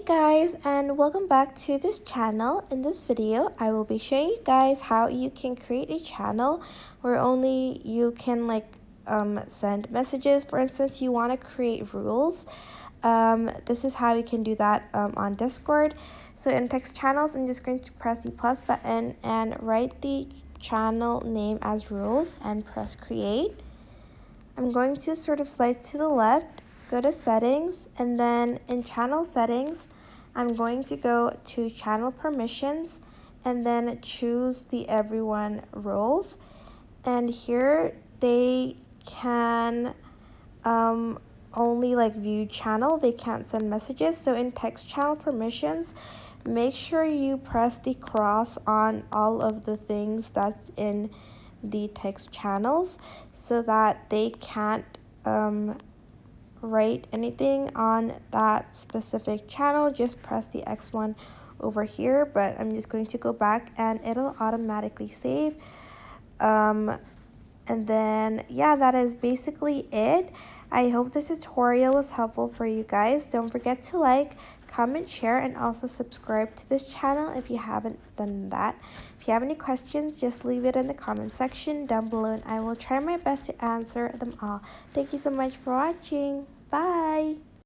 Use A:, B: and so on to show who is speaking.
A: Hey guys, and welcome back to this channel. In this video I will be showing you guys how you can create a channel where only you can send messages. For instance, you want to create rules. This is how you can do that on Discord. So in text channels, I'm just going to press the plus button and write the channel name as rules and press create. I'm going to sort of slide to the left, go to settings, and then in channel settings, I'm going to go to channel permissions and then choose the everyone roles. And here they can only view channel, they can't send messages. So in text channel permissions, make sure you press the cross on all of the things that's in the text channels so that they can't write anything on that specific channel. Just press the X one over here, but I'm just going to go back and it'll automatically save. And then yeah, that is basically it. I hope this tutorial was helpful for you guys. Don't forget to like, comment, share, and also subscribe to this channel if you haven't done that. If you have any questions, just leave it in the comment section down below and I will try my best to answer them all. Thank you so much for watching. Bye!